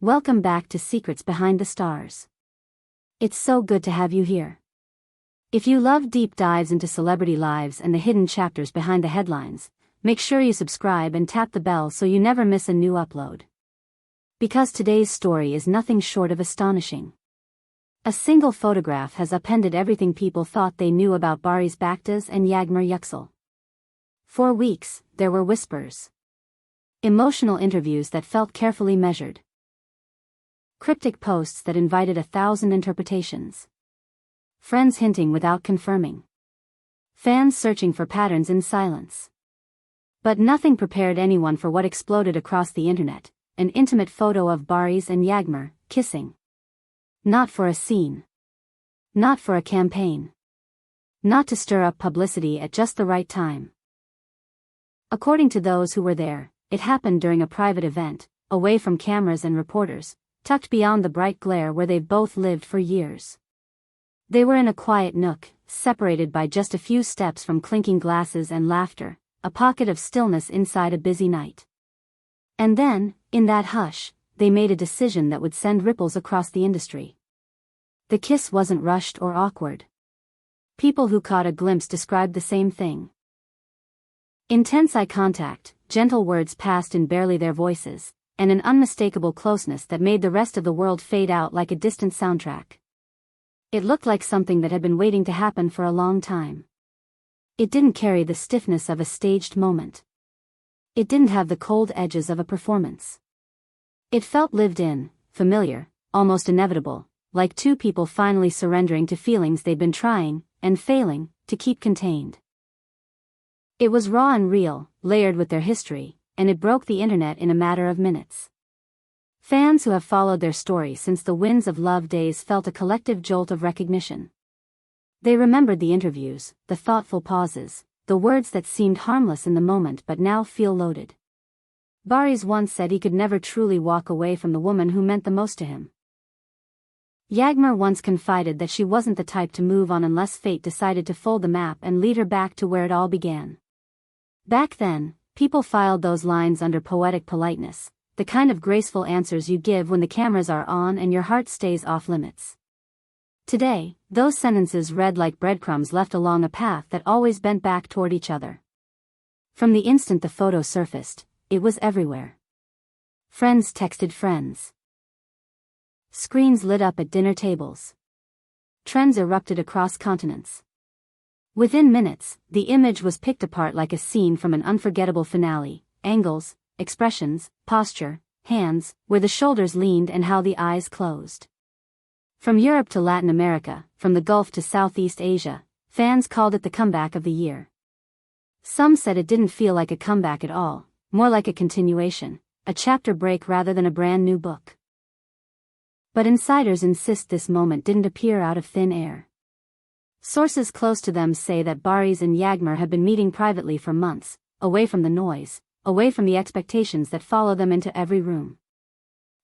Welcome back to Secrets Behind the Stars. It's so good to have you here. If you love deep dives into celebrity lives and the hidden chapters behind the headlines, make sure you subscribe and tap the bell so you never miss a new upload. Because today's story is nothing short of astonishing. A single photograph has upended everything people thought they knew about Barış Baktaş and Yağmur Yüksel. For weeks, there were whispers. Emotional interviews that felt carefully measured. Cryptic posts that invited 1,000 interpretations. Friends hinting without confirming. Fans searching for patterns in silence. But nothing prepared anyone for what exploded across the internet, an intimate photo of Barış and Yağmur, kissing. Not for a scene. Not for a campaign. Not to stir up publicity at just the right time. According to those who were there, it happened during a private event, away from cameras and reporters, tucked beyond the bright glare where they've both lived for years. They were in a quiet nook, separated by just a few steps from clinking glasses and laughter, a pocket of stillness inside a busy night. And then, in that hush, they made a decision that would send ripples across the industry. The kiss wasn't rushed or awkward. People who caught a glimpse described the same thing. Intense eye contact, gentle words passed in barely their voices, and an unmistakable closeness that made the rest of the world fade out like a distant soundtrack. It looked like something that had been waiting to happen for a long time. It didn't carry the stiffness of a staged moment. It didn't have the cold edges of a performance. It felt lived in, familiar, almost inevitable, like two people finally surrendering to feelings they'd been trying, and failing, to keep contained. It was raw and real, layered with their history, and it broke the internet in a matter of minutes. Fans who have followed their story since the Winds of Love days felt a collective jolt of recognition. They remembered the interviews, the thoughtful pauses, the words that seemed harmless in the moment but now feel loaded. Barış once said he could never truly walk away from the woman who meant the most to him. Yağmur once confided that she wasn't the type to move on unless fate decided to fold the map and lead her back to where it all began. Back then, people filed those lines under poetic politeness, the kind of graceful answers you give when the cameras are on and your heart stays off limits. Today, those sentences read like breadcrumbs left along a path that always bent back toward each other. From the instant the photo surfaced, it was everywhere. Friends texted friends. Screens lit up at dinner tables. Trends erupted across continents. Within minutes, the image was picked apart like a scene from an unforgettable finale, angles, expressions, posture, hands, where the shoulders leaned and how the eyes closed. From Europe to Latin America, from the Gulf to Southeast Asia, fans called it the comeback of the year. Some said it didn't feel like a comeback at all, more like a continuation, a chapter break rather than a brand new book. But insiders insist this moment didn't appear out of thin air. Sources close to them say that Barış and Yağmur have been meeting privately for months, away from the noise, away from the expectations that follow them into every room.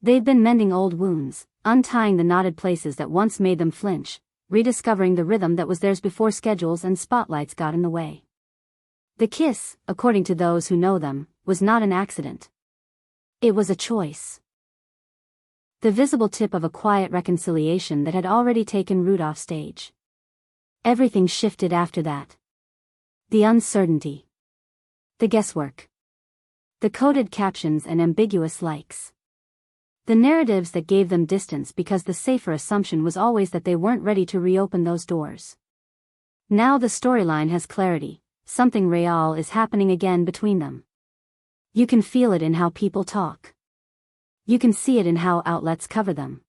They've been mending old wounds, untying the knotted places that once made them flinch, rediscovering the rhythm that was theirs before schedules and spotlights got in the way. The kiss, according to those who know them, was not an accident. It was a choice. The visible tip of a quiet reconciliation that had already taken root off stage. Everything shifted after that. The uncertainty. The guesswork. The coded captions and ambiguous likes. The narratives that gave them distance because the safer assumption was always that they weren't ready to reopen those doors. Now the storyline has clarity, something real is happening again between them. You can feel it in how people talk. You can see it in how outlets cover them.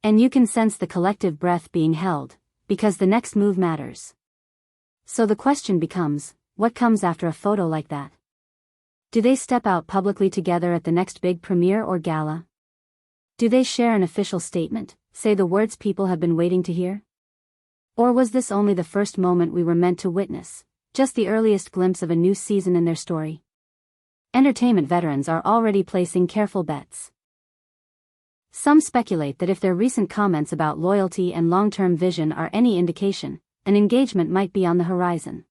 And you can sense the collective breath being held, because the next move matters. So the question becomes, what comes after a photo like that? Do they step out publicly together at the next big premiere or gala? Do they share an official statement, say the words people have been waiting to hear? Or was this only the first moment we were meant to witness, just the earliest glimpse of a new season in their story? Entertainment veterans are already placing careful bets. Some speculate that if their recent comments about loyalty and long-term vision are any indication, an engagement might be on the horizon.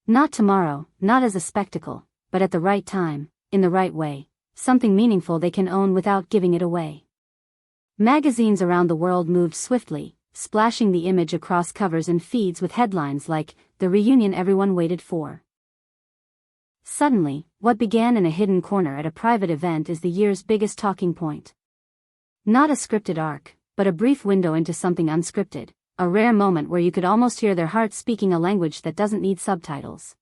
Not tomorrow, not as a spectacle, but at the right time, in the right way, something meaningful they can own without giving it away. Magazines around the world moved swiftly, splashing the image across covers and feeds with headlines like, "The reunion everyone waited for." Suddenly, what began in a hidden corner at a private event is the year's biggest talking point. Not a scripted arc, but a brief window into something unscripted, a rare moment where you could almost hear their hearts speaking a language that doesn't need subtitles.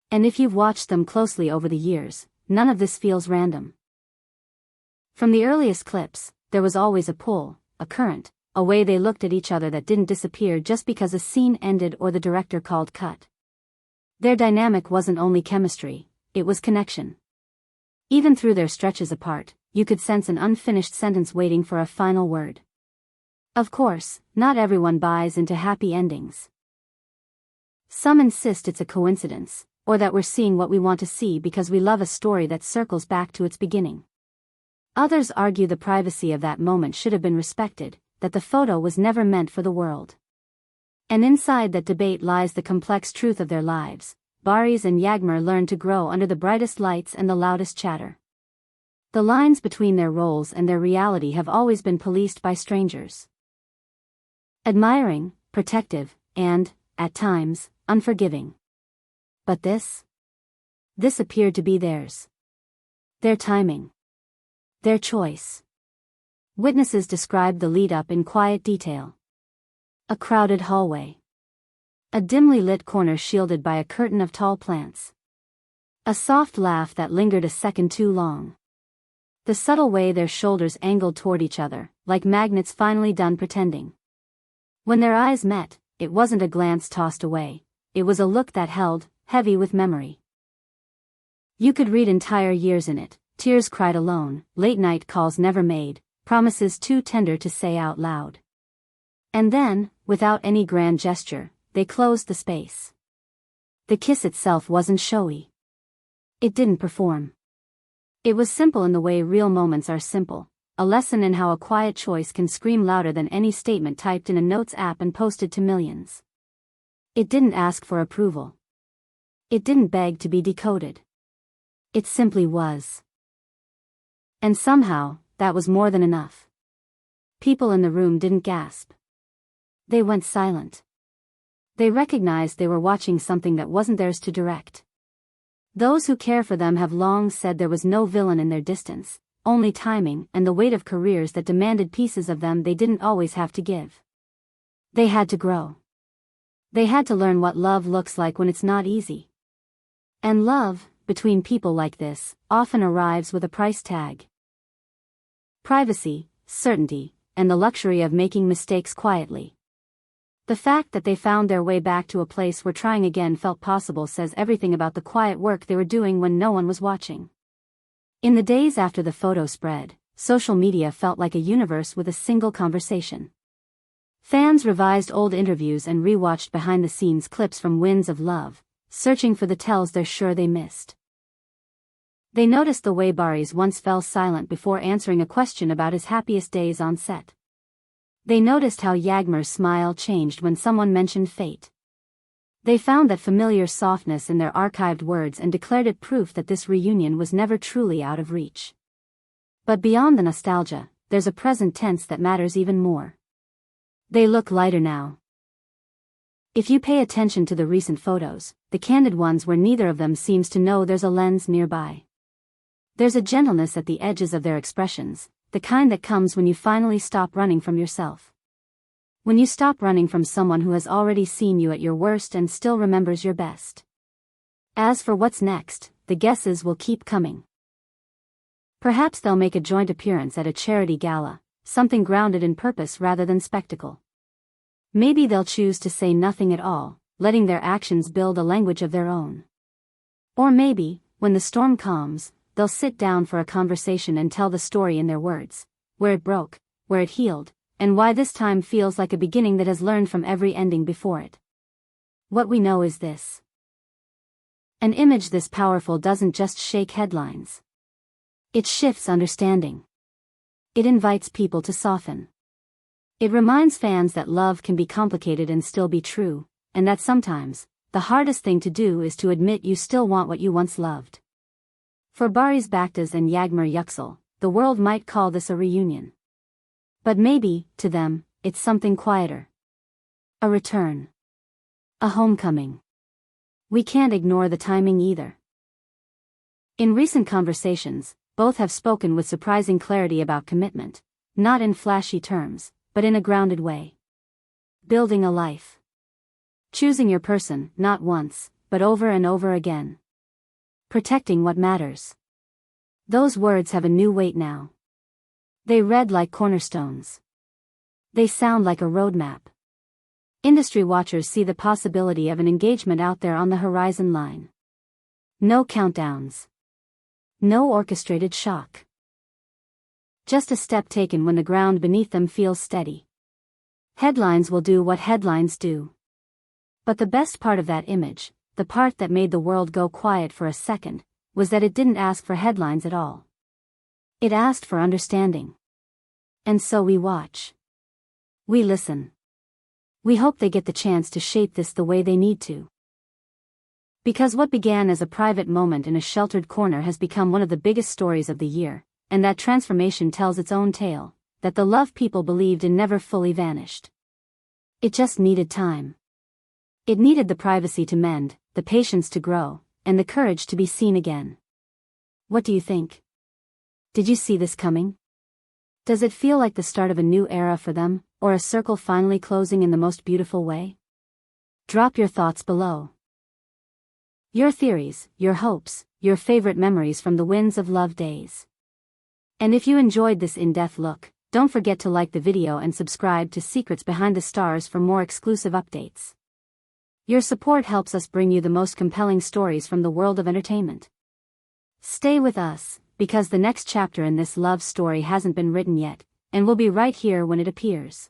And if you've watched them closely over the years, none of this feels random. From the earliest clips, there was always a pull, a current, a way they looked at each other that didn't disappear just because a scene ended or the director called cut. Their dynamic wasn't only chemistry, it was connection. Even through their stretches apart, you could sense an unfinished sentence waiting for a final word. Of course, not everyone buys into happy endings. Some insist it's a coincidence, or that we're seeing what we want to see because we love a story that circles back to its beginning. Others argue the privacy of that moment should have been respected, that the photo was never meant for the world. And inside that debate lies the complex truth of their lives. Barış and Yağmur learned to grow under the brightest lights and the loudest chatter. The lines between their roles and their reality have always been policed by strangers. Admiring, protective, and, at times, unforgiving. But this appeared to be theirs. Their timing. Their choice. Witnesses described the lead-up in quiet detail. A crowded hallway. A dimly lit corner shielded by a curtain of tall plants. A soft laugh that lingered a second too long. The subtle way their shoulders angled toward each other, like magnets finally done pretending. When their eyes met, it wasn't a glance tossed away, it was a look that held, heavy with memory. You could read entire years in it, tears cried alone, late-night calls never made, promises too tender to say out loud. And then, without any grand gesture, they closed the space. The kiss itself wasn't showy. It didn't perform. It was simple in the way real moments are simple, a lesson in how a quiet choice can scream louder than any statement typed in a notes app and posted to millions. It didn't ask for approval. It didn't beg to be decoded. It simply was. And somehow, that was more than enough. People in the room didn't gasp. They went silent. They recognized they were watching something that wasn't theirs to direct. Those who care for them have long said there was no villain in their distance, only timing and the weight of careers that demanded pieces of them they didn't always have to give. They had to grow. They had to learn what love looks like when it's not easy. And love, between people like this, often arrives with a price tag. Privacy, certainty, and the luxury of making mistakes quietly. The fact that they found their way back to a place where trying again felt possible says everything about the quiet work they were doing when no one was watching. In the days after the photo spread, social media felt like a universe with a single conversation. Fans revised old interviews and rewatched behind-the-scenes clips from Winds of Love, searching for the tells they're sure they missed. They noticed the way Barış once fell silent before answering a question about his happiest days on set. They noticed how Yağmur's smile changed when someone mentioned fate. They found that familiar softness in their archived words and declared it proof that this reunion was never truly out of reach. But beyond the nostalgia, there's a present tense that matters even more. They look lighter now. If you pay attention to the recent photos, the candid ones where neither of them seems to know there's a lens nearby. There's a gentleness at the edges of their expressions, the kind that comes when you finally stop running from yourself. When you stop running from someone who has already seen you at your worst and still remembers your best. As for what's next, the guesses will keep coming. Perhaps they'll make a joint appearance at a charity gala, something grounded in purpose rather than spectacle. Maybe they'll choose to say nothing at all, letting their actions build a language of their own. Or maybe, when the storm calms, they'll sit down for a conversation and tell the story in their words, where it broke, where it healed, and why this time feels like a beginning that has learned from every ending before it. What we know is this. An image this powerful doesn't just shake headlines. It shifts understanding. It invites people to soften. It reminds fans that love can be complicated and still be true, and that sometimes, the hardest thing to do is to admit you still want what you once loved. For Barış, Baktaş and Yağmur, Yüksel, the world might call this a reunion. But maybe, to them, it's something quieter. A return. A homecoming. We can't ignore the timing either. In recent conversations, both have spoken with surprising clarity about commitment, not in flashy terms, but in a grounded way. Building a life. Choosing your person, not once, but over and over again. Protecting what matters. Those words have a new weight now. They read like cornerstones. They sound like a roadmap. Industry watchers see the possibility of an engagement out there on the horizon line. No countdowns. No orchestrated shock. Just a step taken when the ground beneath them feels steady. Headlines will do what headlines do. But the best part of that image, the part that made the world go quiet for a second, was that it didn't ask for headlines at all. It asked for understanding. And so we watch. We listen. We hope they get the chance to shape this the way they need to. Because what began as a private moment in a sheltered corner has become one of the biggest stories of the year, and that transformation tells its own tale, that the love people believed in never fully vanished. It just needed time. It needed the privacy to mend, the patience to grow, and the courage to be seen again. What do you think? Did you see this coming? Does it feel like the start of a new era for them, or a circle finally closing in the most beautiful way? Drop your thoughts below. Your theories, your hopes, your favorite memories from the winds of love days. And if you enjoyed this in-depth look, don't forget to like the video and subscribe to Secrets Behind the Stars for more exclusive updates. Your support helps us bring you the most compelling stories from the world of entertainment. Stay with us, because the next chapter in this love story hasn't been written yet, and will be right here when it appears.